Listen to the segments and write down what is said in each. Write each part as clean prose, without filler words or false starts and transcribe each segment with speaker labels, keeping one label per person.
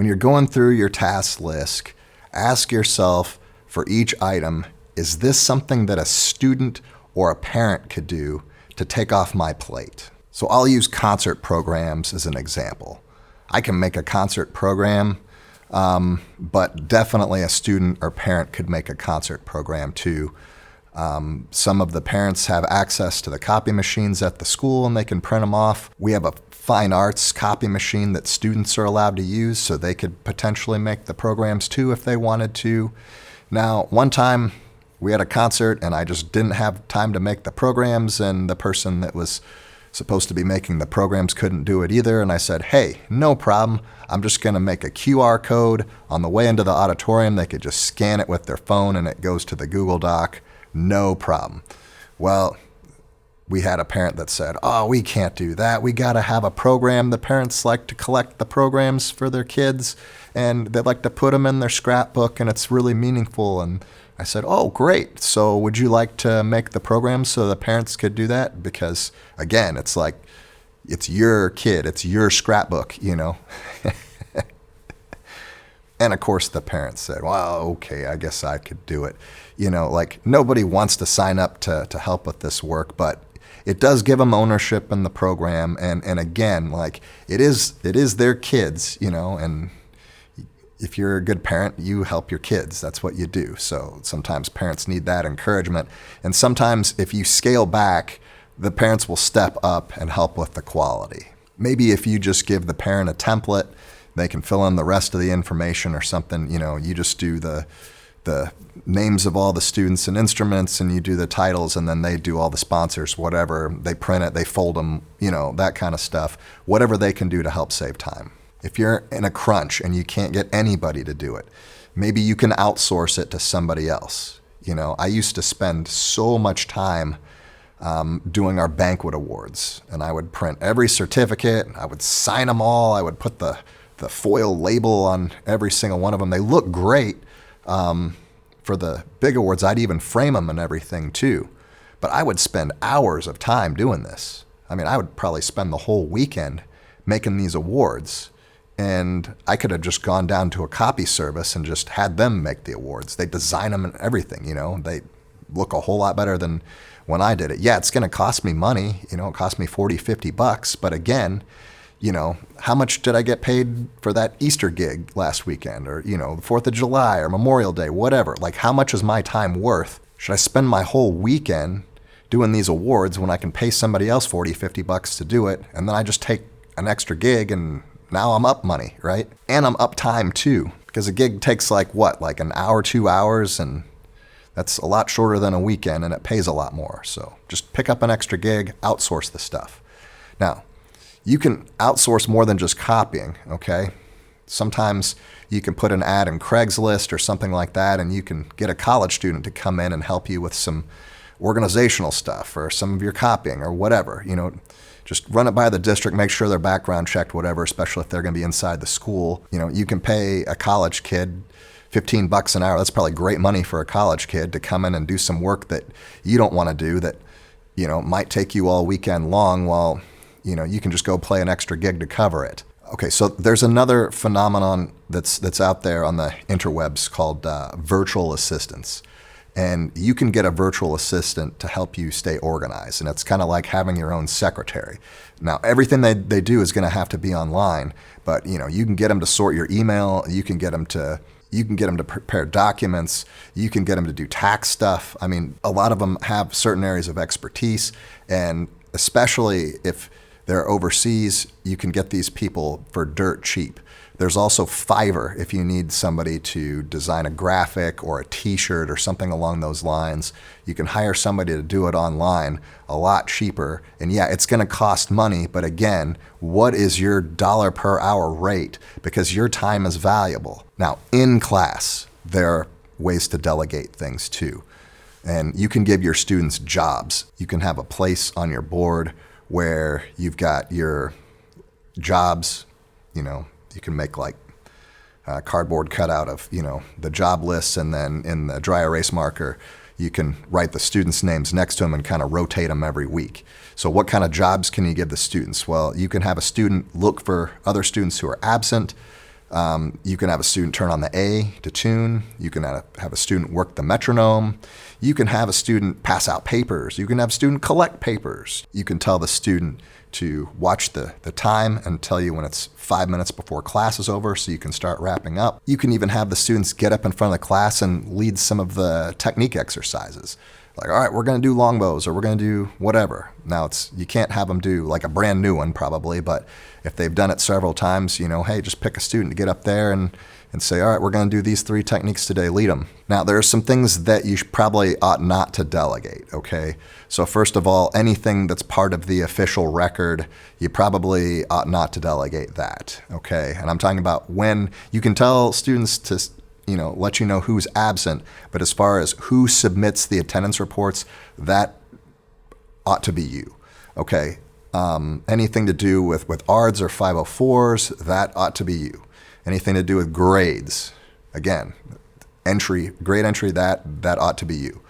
Speaker 1: When you're going through your task list, ask yourself for each item, is this something that a student or a parent could do to take off my plate? So I'll use concert programs as an example. I can make a concert program, but definitely a student or parent could make a concert program too. Some of the parents have access to the copy machines at the school and they can print them off. We have a fine arts copy machine that students are allowed to use, so they could potentially make the programs too if they wanted to. Now, one time we had a concert and I just didn't have time to make the programs, and the person that was supposed to be making the programs couldn't do it either. And I said, hey, no problem. I'm just going to make a QR code on the way into the auditorium. They could just scan it with their phone and it goes to the Google Doc. No problem. Well, we had a parent that said, oh, we can't do that. We got to have a program. The parents like to collect the programs for their kids and they like to put them in their scrapbook and it's really meaningful. And I said, oh, great. So would you like to make the program so the parents could do that? Because again, it's like, it's your kid, it's your scrapbook, you know? And of course the parents said, well, okay, I guess I could do it. You know, like nobody wants to sign up to help with this work, but it does give them ownership in the program. And again, like it is their kids, you know, and if you're a good parent, you help your kids. That's what you do. So sometimes parents need that encouragement. And sometimes if you scale back, the parents will step up and help with the quality. Maybe if you just give the parent a template, they can fill in the rest of the information or something. You know, you just do the names of all the students and instruments and you do the titles and then they do all the sponsors, whatever. They print it, they fold them, you know, that kind of stuff. Whatever they can do to help save time. If you're in a crunch and you can't get anybody to do it, maybe you can outsource it to somebody else. You know, I used to spend so much time doing our banquet awards, and I would print every certificate, I would sign them all, I would put the foil label on every single one of them. They look great. For the big awards, I'd even frame them and everything too. But I would spend hours of time doing this. I mean, I would probably spend the whole weekend making these awards. And I could have just gone down to a copy service and just had them make the awards. They design them and everything, you know. They look a whole lot better than when I did it. Yeah, it's going to cost me money. You know, it cost me $40, $50. But again, you know, how much did I get paid for that Easter gig last weekend? Or, you know, the 4th of July or Memorial Day, whatever. Like, how much is my time worth? Should I spend my whole weekend doing these awards when I can pay somebody else $40, $50 to do it? And then I just take an extra gig and now I'm up money, right? And I'm up time too, because a gig takes like what, like an hour, 2 hours, and that's a lot shorter than a weekend and it pays a lot more. So just pick up an extra gig, outsource the stuff. Now, you can outsource more than just copying, okay? Sometimes you can put an ad in Craigslist or something like that and you can get a college student to come in and help you with some organizational stuff or some of your copying or whatever, you know. Just run it by the district, make sure they're background checked, whatever, especially if they're going to be inside the school. You know, you can pay a college kid $15 an hour. That's probably great money for a college kid to come in and do some work that you don't want to do that, you know, might take you all weekend long while, you know, you can just go play an extra gig to cover it. Okay, so there's another phenomenon that's out there on the interwebs called virtual assistants. And you can get a virtual assistant to help you stay organized. And it's kind of like having your own secretary. Now, everything they do is going to have to be online, but you know, you can get them to sort your email, you can get them to prepare documents, you can get them to do tax stuff. I mean, a lot of them have certain areas of expertise, and especially if they're overseas, you can get these people for dirt cheap. There's also Fiverr if you need somebody to design a graphic or a t-shirt or something along those lines. You can hire somebody to do it online a lot cheaper. And yeah, it's going to cost money, but again, what is your dollar per hour rate? Because your time is valuable. Now, in class, there are ways to delegate things too. And you can give your students jobs. You can have a place on your board where you've got your jobs, you know. You can make like a cardboard cutout of, you know, the job lists, and then in the dry erase marker, you can write the students' names next to them and kind of rotate them every week. So what kind of jobs can you give the students? Well, you can have a student look for other students who are absent. You can have a student turn on the A to tune. You can have a student work the metronome. You can have a student pass out papers. You can have a student collect papers. You can tell the student to watch the time and tell you when it's 5 minutes before class is over so you can start wrapping up. You can even have the students get up in front of the class and lead some of the technique exercises. Like, all right, we're going to do longbows, or we're going to do whatever. Now, you can't have them do like a brand new one probably, but if they've done it several times, hey, just pick a student to get up there and say, all right, we're going to do these 3 techniques today, lead them. Now, there are some things that you probably ought not to delegate, okay? So first of all, anything that's part of the official record, you probably ought not to delegate that, okay? And I'm talking about when you can tell students to let you know who's absent, but as far as who submits the attendance reports, that ought to be you, okay? Anything to do with ARDs or 504s, that ought to be you. Anything to do with grades, again, grade entry, that ought to be you.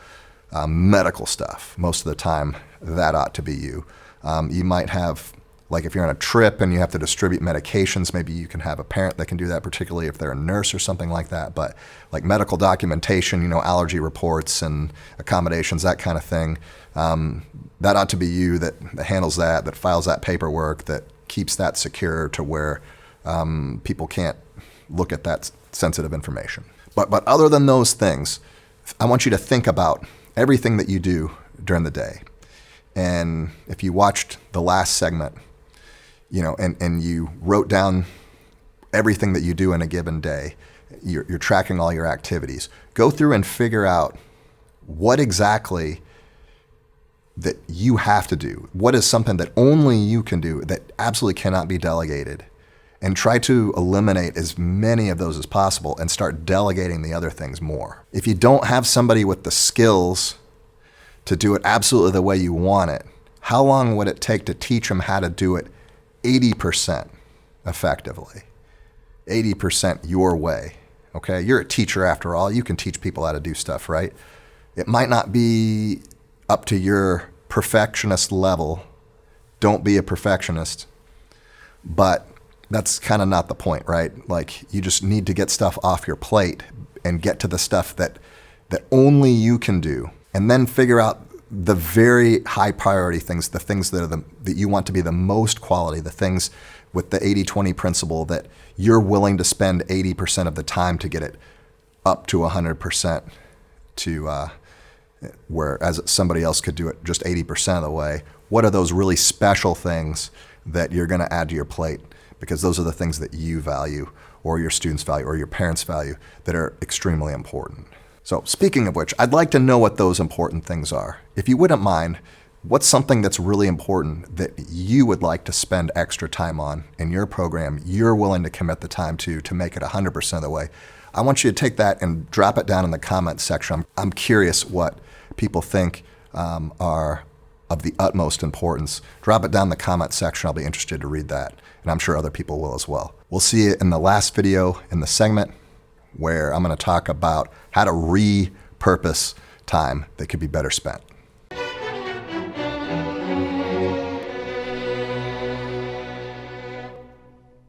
Speaker 1: Medical stuff, most of the time, that ought to be you. You might have, like if you're on a trip and you have to distribute medications, maybe you can have a parent that can do that, particularly if they're a nurse or something like that. But like medical documentation, allergy reports and accommodations, that kind of thing, that ought to be you that handles that files that paperwork, that keeps that secure to where people can't look at that sensitive information. But other than those things, I want you to think about everything that you do during the day. And if you watched the last segment, and you wrote down everything that you do in a given day, you're tracking all your activities. Go through and figure out what exactly that you have to do. What is something that only you can do that absolutely cannot be delegated? And try to eliminate as many of those as possible and start delegating the other things more. If you don't have somebody with the skills to do it absolutely the way you want it, how long would it take to teach them how to do it 80% effectively? 80% your way, okay? You're a teacher after all. You can teach people how to do stuff, right? It might not be up to your perfectionist level. Don't be a perfectionist, but that's kind of not the point, right? Like, you just need to get stuff off your plate and get to the stuff that only you can do, and then figure out the very high priority things, the things that are that you want to be the most quality, the things with the 80-20 principle that you're willing to spend 80% of the time to get it up to 100% to whereas somebody else could do it just 80% of the way. What are those really special things that you're going to add to your plate? Because those are the things that you value, or your students value, or your parents value, that are extremely important. So speaking of which, I'd like to know what those important things are. If you wouldn't mind, what's something that's really important that you would like to spend extra time on in your program, you're willing to commit the time to make it 100% of the way? I want you to take that and drop it down in the comments section. I'm curious what people think are of the utmost importance. Drop it down in the comments section. I'll be interested to read that, and I'm sure other people will as well. We'll see you in the last video in the segment where I'm going to talk about how to repurpose time that could be better spent.